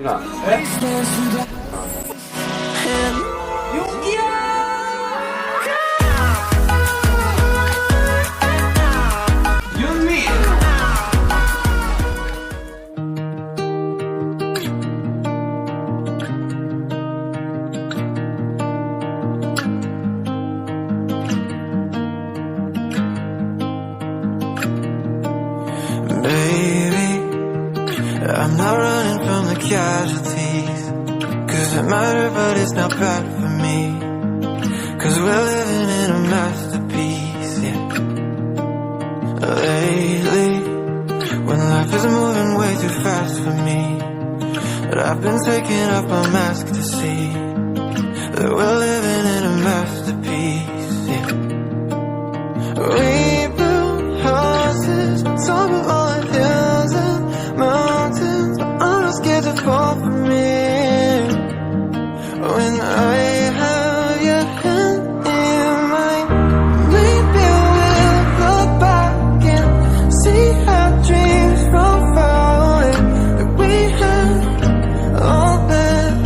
누나. 네? 용기야! 윤미! I'm not running from the casualties, 'cause it matters but it's not bad for me, 'cause we're living in a masterpiece, yeah. Lately, when life is moving way too fast for me, but I've been taking off my mask to see that we're living in a masterpiece, yeah. We built houses on top of all the hills and mountains, but I'm not scared to fall from it. When I have your hand in mine, maybe we'll look back and see our dreams from far away, that we had all that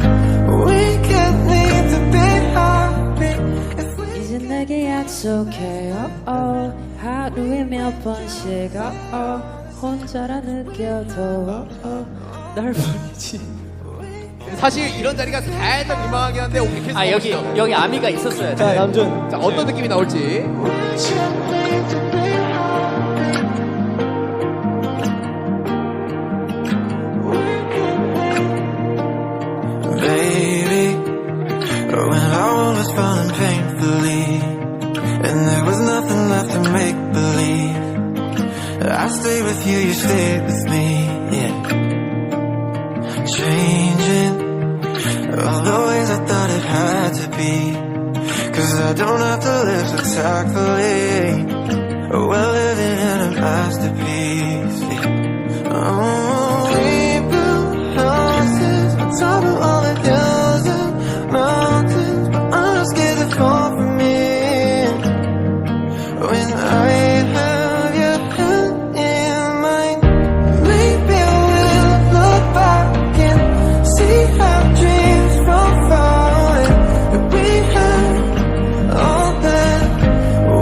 we could need to be happy if we. 이제 내게 약속해요. 하루에 몇 번씩 혼자라 느껴도 널 보내지. 사실 이런 자리가 살짝 민망하긴 한데 오늘 계속 여기 아미가 있었어요. 자, 남준. 자, 어떤 느낌이 나올지. Baby, when our world was falling painfully and there was nothing left to make believe, I stayed with you, you stayed with me, yeah. Changing all the ways I thought it had to be, 'cause I don't have to live so tactfully. We're living in a masterpiece, yeah. Oh, we built houses on top of all the hills and mountains, but I'm not scared to fall from it. When I have your hand in mine, maybe we'll look back and see our dreams from far away, that we had all that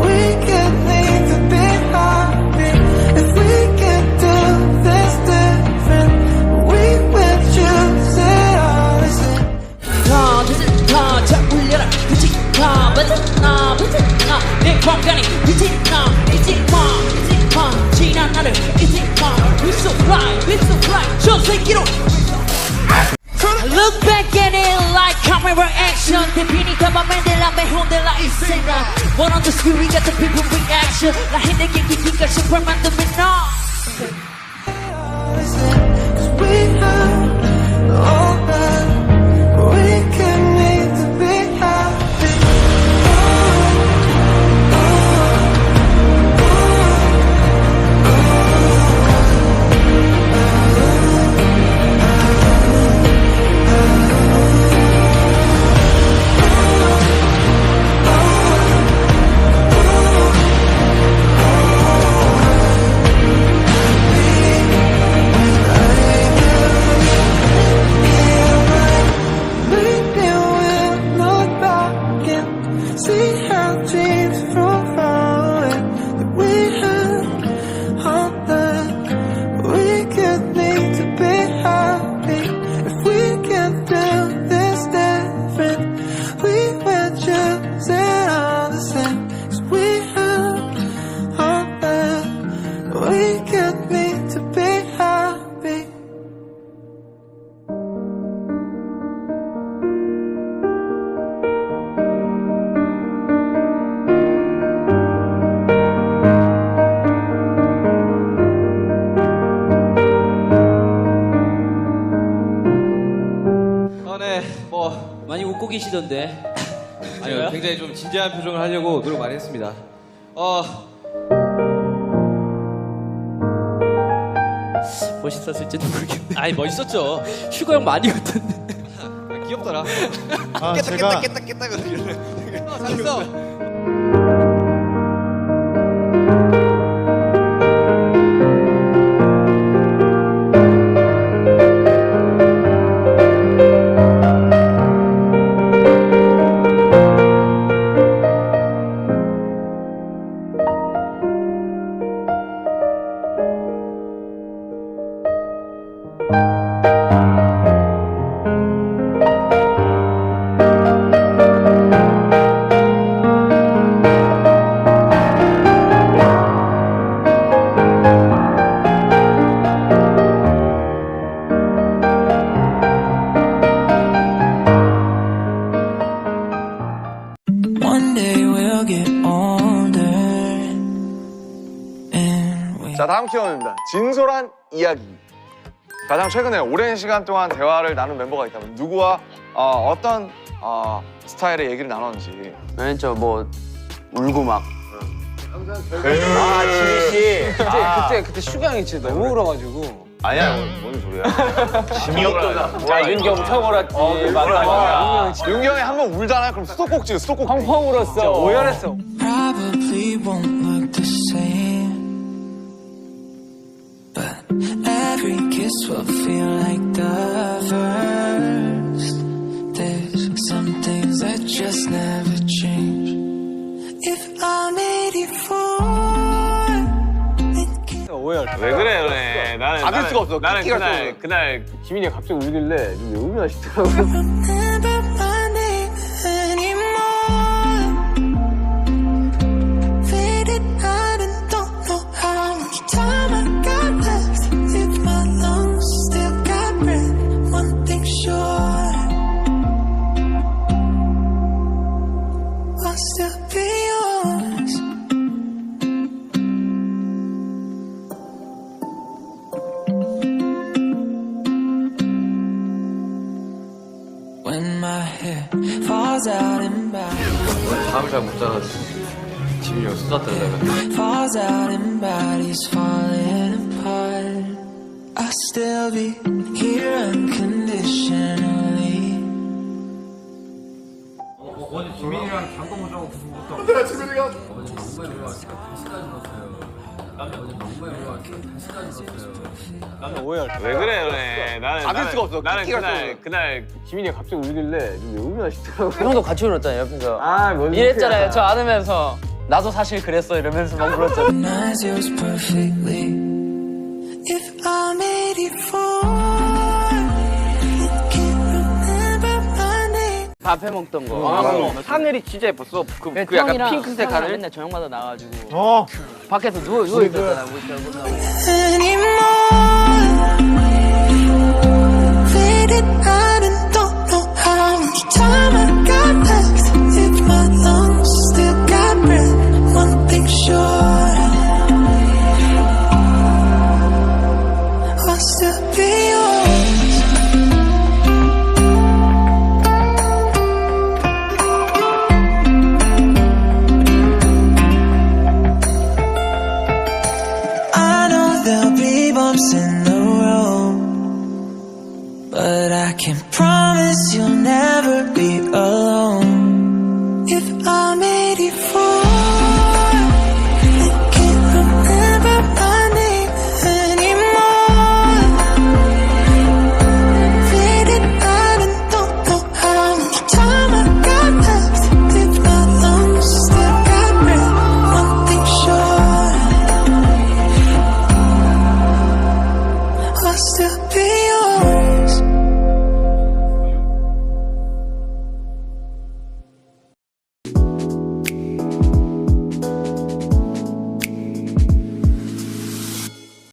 we could need to be happy. If we could do this different, we would choose it all the same. 더 울려라 그치 내 공간이 비친나 지난 나를 We so fly 저 새끼로 Look back at it like camera action 대피니까 맘에 들라 매혼들라 이 생각 One on the screen we got the people reaction 나 힘들게 기기가 슈퍼 만들면 너 Cause we have all that we could need to be happy. Maybe we'll look back and see our dreams from far away, that we had all that we could need to be happy. If we can do this different, we would choose it all the same. 'Cause we have all that we could need to be happy. 네, 뭐 많이 웃고 계시던데. 아니요, 굉장히 좀 진지한 표정을 하려고 노력 많이 했습니다. 멋있었을지도 모르겠네. 아니 멋있었죠. 슈가 형 많이 웃던데. 귀엽더라. 깼다 이러네. 잘했어. 다음 키워드입니다. 진솔한 이야기. 가장 최근에 오랜 시간 동안 대화를 나눈 멤버가 있다면 누구와 어떤 스타일의 얘기를 나눴는지. 저 뭐 울고 막. 지미 씨. 그때 슈가 형이 진짜 너무 울어가지고. 아니야, 뭔 소리야. 야 윤기 엄청 울었지. 윤기 형이 한 번 울잖아요. 그럼 수도꼭지, 수도꼭지. 펑펑 울었어. 오열했어. Probably won't look the same, but every kiss will feel like the first. There's some things that just never change. If I'm 84, 오열. 왜 그래? 나는 잡을 수가 없어. 나는 끼끼가 그날 기민이가 갑자기 울길래 왜 울나 싶더라고. remember my name anymore. Faded out and don't know how much time I got left. If my lungs still got breath, one thing sure, I'll still be yours. When my hair falls out in body, 잠을 잘 못 자서 지민이 형 수다 떨다가 falls out in bodies falling apart, I'll still be here unconditionally. 어제 지민이랑 잠깐 보자고 부부부터 오열. 왜 그래? 나는 잡을 수가 없어. 나는 끼끼가 그날 기민이가 갑자기 울길래 왜 울나 싶더라고. 형도 같이 울었잖아요 옆에서. 뭔 이랬잖아요. 저 안으면서 나도 사실 그랬어 이러면서 막 울었잖아요. Recognize yours perfectly. If I'm 84, can't remember my name. 밥 해먹던 거. 하늘이 진짜 예뻤어. 그 약간 핑크색 하늘. 맨날 저녁마다 나와가지고 밖에서 누워 있었잖아. Anymore. Faded out and don't know how much time I got left. If my lungs still got breath, one thing sure, I'll still be yours. I know there'll be bumps in the road, but I can promise you'll never be alone. If I